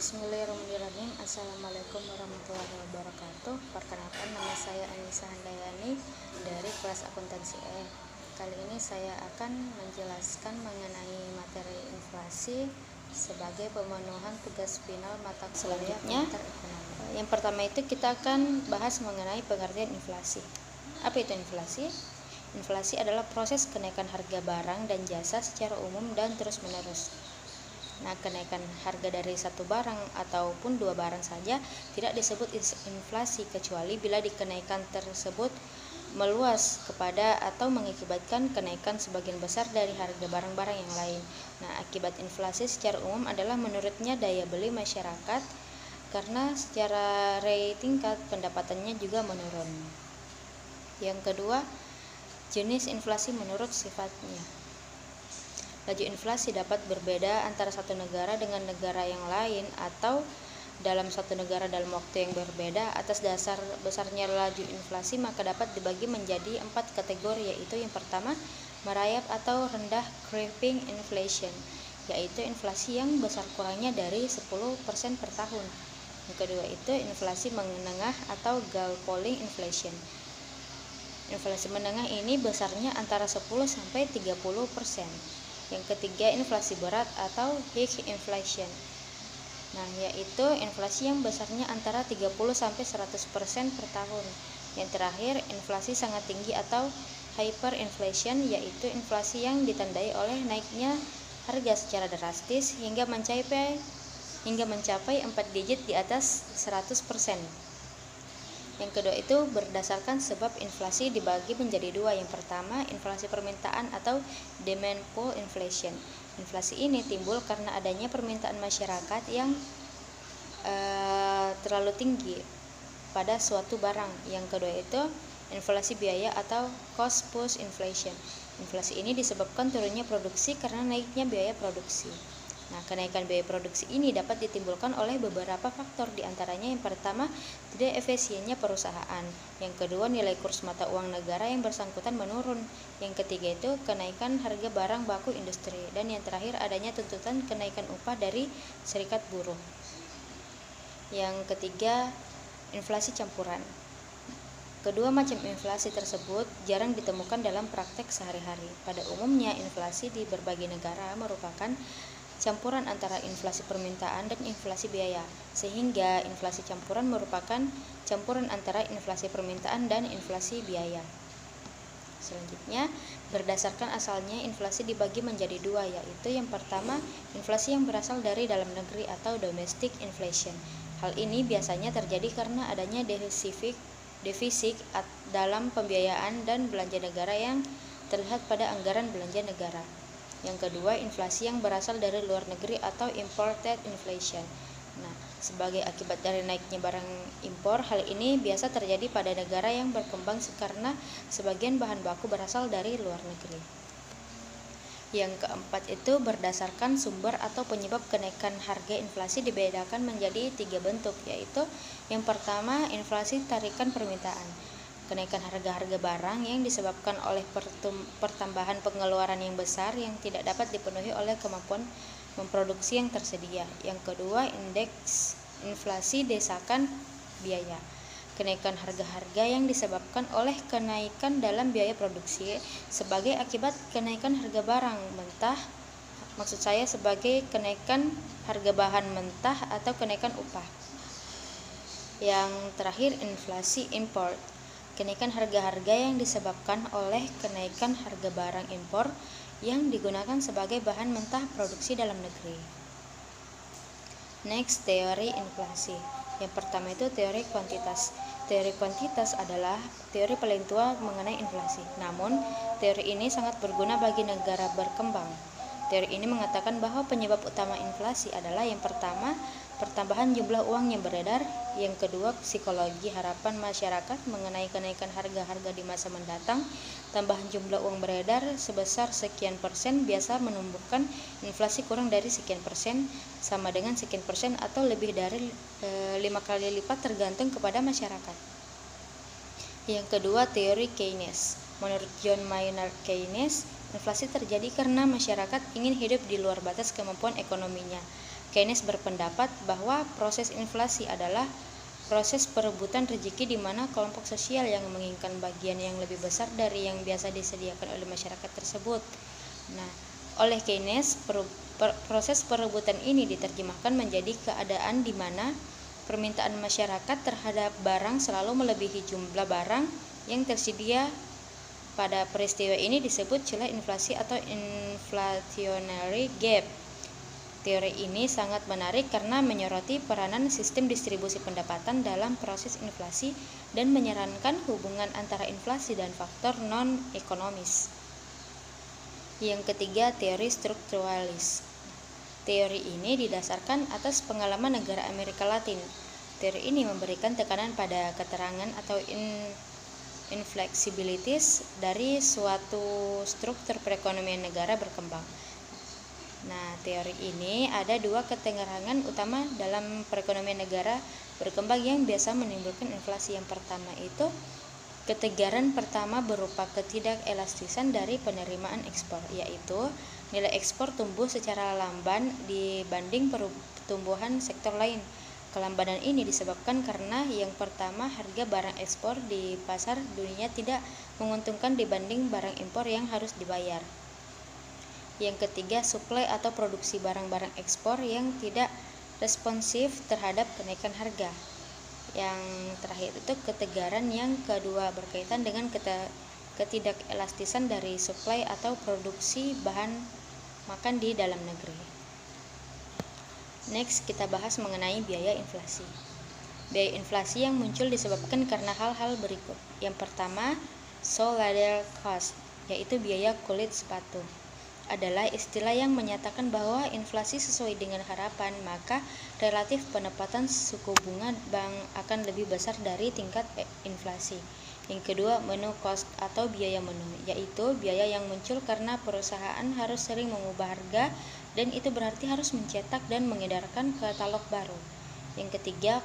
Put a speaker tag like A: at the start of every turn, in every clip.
A: Bismillahirrahmanirrahim. Assalamualaikum warahmatullahi wabarakatuh. Perkenalkan, nama saya Anissa Handayani dari kelas akuntansi E. Kali ini saya akan menjelaskan mengenai materi inflasi sebagai pemenuhan tugas final mata kuliah Pintar Ekonomi. Yang pertama itu kita akan bahas mengenai pengertian inflasi. Apa itu inflasi? Inflasi adalah proses kenaikan harga barang dan jasa secara umum dan terus-menerus. Nah, kenaikan harga dari satu barang ataupun dua barang saja tidak disebut inflasi kecuali bila kenaikan tersebut meluas kepada atau mengakibatkan kenaikan sebagian besar dari harga barang-barang yang lain. Nah, akibat inflasi secara umum adalah menurutnya daya beli masyarakat karena secara tingkat pendapatannya juga menurun. Yang kedua, jenis inflasi menurut sifatnya. Laju inflasi dapat berbeda antara satu negara dengan negara yang lain atau dalam satu negara dalam waktu yang berbeda. Atas dasar besarnya laju inflasi maka dapat dibagi menjadi 4 kategori, yaitu yang pertama merayap atau rendah creeping inflation, yaitu inflasi yang besar kurangnya dari 10% per tahun. Yang kedua itu inflasi menengah atau galloping inflation. Inflasi menengah ini besarnya antara 10 sampai 30%. Yang ketiga, inflasi berat atau high inflation. Nah, yaitu inflasi yang besarnya antara 30 sampai 100% per tahun. Yang terakhir, inflasi sangat tinggi atau hyperinflation, yaitu inflasi yang ditandai oleh naiknya harga secara drastis hingga mencapai 4 digit di atas 100%. Yang kedua itu berdasarkan sebab inflasi dibagi menjadi dua. Yang pertama, inflasi permintaan atau demand pull inflation. Inflasi ini timbul karena adanya permintaan masyarakat yang terlalu tinggi pada suatu barang. Yang kedua itu inflasi biaya atau cost push inflation. Inflasi ini disebabkan turunnya produksi karena naiknya biaya produksi. Nah, kenaikan biaya produksi ini dapat ditimbulkan oleh beberapa faktor, diantaranya yang pertama, tidak efisiennya perusahaan. Yang kedua, nilai kurs mata uang negara yang bersangkutan menurun. Yang ketiga itu kenaikan harga barang baku industri. Dan yang terakhir, adanya tuntutan kenaikan upah dari serikat buruh. Yang ketiga, inflasi campuran. Kedua macam inflasi tersebut jarang ditemukan dalam praktek sehari-hari. Pada umumnya, inflasi di berbagai negara merupakan campuran antara inflasi permintaan dan inflasi biaya, sehingga inflasi campuran merupakan campuran antara inflasi permintaan dan inflasi biaya. Selanjutnya, berdasarkan asalnya inflasi dibagi menjadi dua, yaitu yang pertama, inflasi yang berasal dari dalam negeri atau domestic inflation. Hal ini biasanya terjadi karena adanya defisit dalam pembiayaan dan belanja negara yang terlihat pada anggaran belanja negara. Yang kedua, inflasi yang berasal dari luar negeri atau imported inflation. Nah, sebagai akibat dari naiknya barang impor, hal ini biasa terjadi pada negara yang berkembang karena sebagian bahan baku berasal dari luar negeri. Yang keempat itu berdasarkan sumber atau penyebab kenaikan harga. Inflasi dibedakan menjadi 3 bentuk, yaitu yang pertama, inflasi tarikan permintaan. Kenaikan harga-harga barang yang disebabkan oleh pertambahan pengeluaran yang besar yang tidak dapat dipenuhi oleh kemampuan memproduksi yang tersedia. Yang kedua, indeks inflasi desakan biaya. Kenaikan harga-harga yang disebabkan oleh kenaikan dalam biaya produksi sebagai akibat kenaikan harga barang mentah. Maksud saya sebagai kenaikan harga bahan mentah atau kenaikan upah. Yang terakhir, inflasi import. Kenaikan harga-harga yang disebabkan oleh kenaikan harga barang impor yang digunakan sebagai bahan mentah produksi dalam negeri. Next, teori inflasi. Yang pertama itu teori kuantitas. Teori kuantitas adalah teori paling tua mengenai inflasi. Namun, teori ini sangat berguna bagi negara berkembang. Teori ini mengatakan bahwa penyebab utama inflasi adalah yang pertama, pertambahan jumlah uang yang beredar. Yang kedua, psikologi harapan masyarakat mengenai kenaikan harga-harga di masa mendatang. Tambahan jumlah uang beredar sebesar sekian persen biasa menumbuhkan inflasi kurang dari sekian persen sama dengan sekian persen atau lebih dari 5 kali lipat tergantung kepada masyarakat. Yang kedua, teori Keynes. Menurut John Maynard Keynes, inflasi terjadi karena masyarakat ingin hidup di luar batas kemampuan ekonominya. Keynes berpendapat bahwa proses inflasi adalah proses perebutan rezeki di mana kelompok sosial yang menginginkan bagian yang lebih besar dari yang biasa disediakan oleh masyarakat tersebut. Nah, oleh Keynes, proses perebutan ini diterjemahkan menjadi keadaan di mana permintaan masyarakat terhadap barang selalu melebihi jumlah barang yang tersedia. Pada peristiwa ini disebut celah inflasi atau inflationary gap. Teori ini sangat menarik karena menyoroti peranan sistem distribusi pendapatan dalam proses inflasi dan menyarankan hubungan antara inflasi dan faktor non-ekonomis. Yang ketiga, teori strukturalis. Teori ini didasarkan atas pengalaman negara Amerika Latin. Teori ini memberikan tekanan pada keterangan atau infleksibilitas dari suatu struktur perekonomian negara berkembang. Nah, teori ini ada dua keterangan utama dalam perekonomian negara berkembang yang biasa menimbulkan inflasi. Yang pertama itu ketegaran pertama berupa ketidakelastisan dari penerimaan ekspor, yaitu nilai ekspor tumbuh secara lamban dibanding pertumbuhan sektor lain. Kelambanan ini disebabkan karena yang pertama, harga barang ekspor di pasar dunia tidak menguntungkan dibanding barang impor yang harus dibayar. Yang ketiga, suplai atau produksi barang-barang ekspor yang tidak responsif terhadap kenaikan harga. Yang terakhir itu ketegaran yang kedua berkaitan dengan ketidakelastisan dari suplai atau produksi bahan makan di dalam negeri. Next, kita bahas mengenai biaya inflasi. Biaya inflasi yang muncul disebabkan karena hal-hal berikut. Yang pertama, sole leather cost, yaitu biaya kulit sepatu. Adalah istilah yang menyatakan bahwa inflasi sesuai dengan harapan, maka relatif penempatan suku bunga bank akan lebih besar dari tingkat inflasi. Yang kedua, menu cost atau biaya menu, yaitu biaya yang muncul karena perusahaan harus sering mengubah harga dan itu berarti harus mencetak dan mengedarkan katalog baru. Yang ketiga,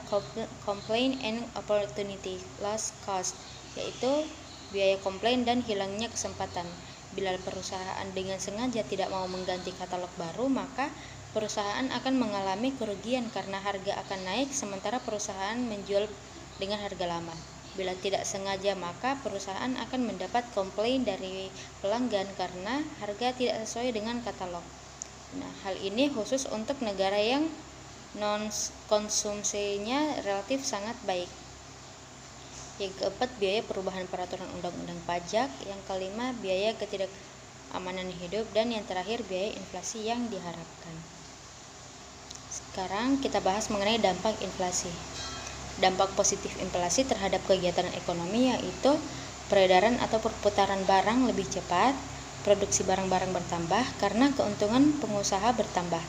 A: complaint and opportunity loss cost, yaitu biaya komplain dan hilangnya kesempatan. Bila perusahaan dengan sengaja tidak mau mengganti katalog baru, maka perusahaan akan mengalami kerugian karena harga akan naik sementara perusahaan menjual dengan harga lama. Bila tidak sengaja, maka perusahaan akan mendapat komplain dari pelanggan karena harga tidak sesuai dengan katalog. Nah, hal ini khusus untuk negara yang non-konsumsinya relatif sangat baik. Yang keempat, biaya perubahan peraturan undang-undang pajak. Yang kelima, biaya ketidakamanan hidup. Dan yang terakhir, biaya inflasi yang diharapkan. Sekarang kita bahas mengenai dampak inflasi. Dampak positif inflasi terhadap kegiatan ekonomi yaitu peredaran atau perputaran barang lebih cepat, produksi barang-barang bertambah karena keuntungan pengusaha bertambah.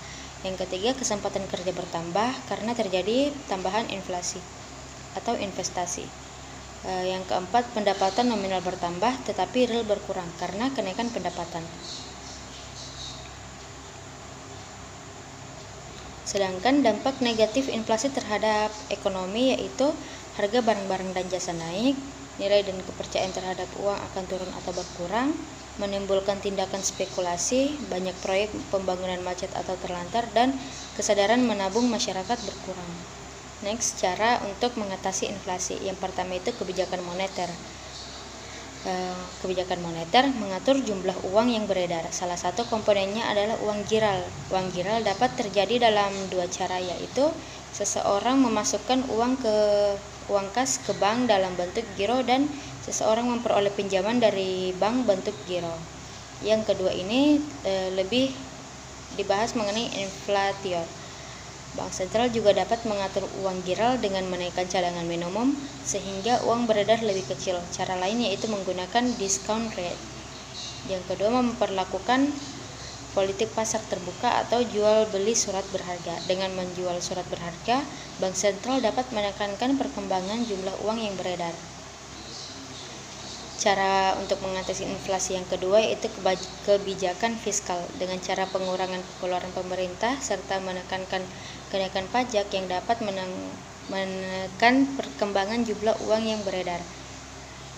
A: Yang ketiga, kesempatan kerja bertambah karena terjadi tambahan inflasi atau investasi. Yang keempat, pendapatan nominal bertambah tetapi real berkurang karena kenaikan pendapatan. Sedangkan dampak negatif inflasi terhadap ekonomi yaitu harga barang-barang dan jasa naik, nilai dan kepercayaan terhadap uang akan turun atau berkurang, menimbulkan tindakan spekulasi, banyak proyek pembangunan macet atau terlantar, dan kesadaran menabung masyarakat berkurang. Next, cara untuk mengatasi inflasi. Yang pertama itu kebijakan moneter. Kebijakan moneter mengatur jumlah uang yang beredar. Salah satu komponennya adalah uang giral. Uang giral dapat terjadi dalam dua cara, yaitu seseorang memasukkan uang kas ke bank dalam bentuk giro dan seseorang memperoleh pinjaman dari bank bentuk giro. Yang kedua ini lebih dibahas mengenai inflation. Bank sentral juga dapat mengatur uang giral dengan menaikkan cadangan minimum sehingga uang beredar lebih kecil. Cara lain yaitu menggunakan discount rate. Yang kedua, memperlakukan politik pasar terbuka atau jual beli surat berharga. Dengan menjual surat berharga, bank sentral dapat menekankan perkembangan jumlah uang yang beredar. Cara untuk mengatasi inflasi yang kedua yaitu kebijakan fiskal dengan cara pengurangan pengeluaran pemerintah serta menekankan kenaikan pajak yang dapat menekan perkembangan jumlah uang yang beredar.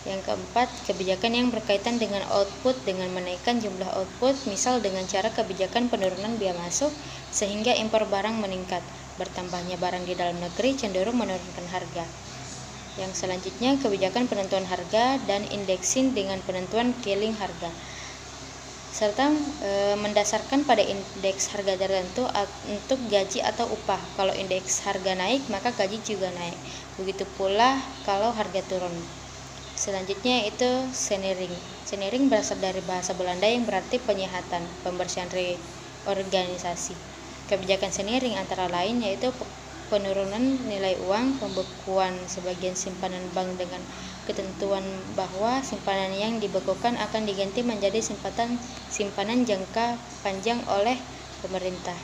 A: Yang keempat, kebijakan yang berkaitan dengan output dengan menaikkan jumlah output, misal dengan cara kebijakan penurunan biaya masuk sehingga impor barang meningkat. Bertambahnya barang di dalam negeri cenderung menurunkan harga. Yang selanjutnya, kebijakan penentuan harga dan indexing dengan penentuan ceiling harga, serta mendasarkan pada indeks harga tertentu untuk gaji atau upah. Kalau indeks harga naik, maka gaji juga naik. Begitu pula kalau harga turun. Selanjutnya itu sanering. Sanering berasal dari bahasa Belanda yang berarti penyehatan, pembersihan reorganisasi. Kebijakan sanering antara lain yaitu penurunan nilai uang, pembekuan sebagian simpanan bank dengan ketentuan bahwa simpanan yang dibekukan akan diganti menjadi simpanan jangka panjang oleh pemerintah.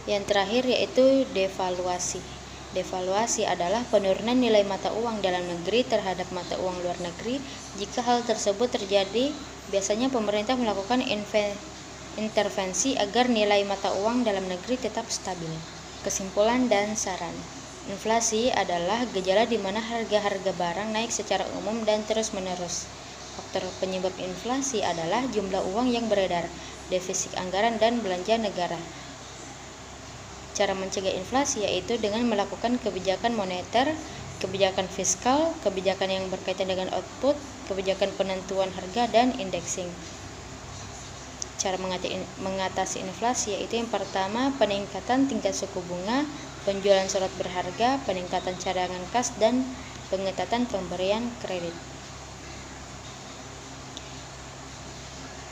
A: Yang terakhir yaitu devaluasi. Devaluasi adalah penurunan nilai mata uang dalam negeri terhadap mata uang luar negeri. Jika hal tersebut terjadi, biasanya pemerintah melakukan intervensi agar nilai mata uang dalam negeri tetap stabil. Kesimpulan dan saran. Inflasi adalah gejala di mana harga-harga barang naik secara umum dan terus-menerus. Faktor penyebab inflasi adalah jumlah uang yang beredar, defisit anggaran, dan belanja negara. Cara mencegah inflasi yaitu dengan melakukan kebijakan moneter, kebijakan fiskal, kebijakan yang berkaitan dengan output, kebijakan penentuan harga, dan indexing. Cara mengatasi inflasi yaitu yang pertama, peningkatan tingkat suku bunga, penjualan surat berharga, peningkatan cadangan kas, dan pengetatan pemberian kredit.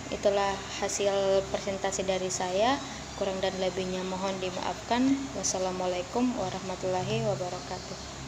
A: Itulah hasil presentasi dari saya. Kurang dan lebihnya mohon dimaafkan. Wassalamualaikum warahmatullahi wabarakatuh.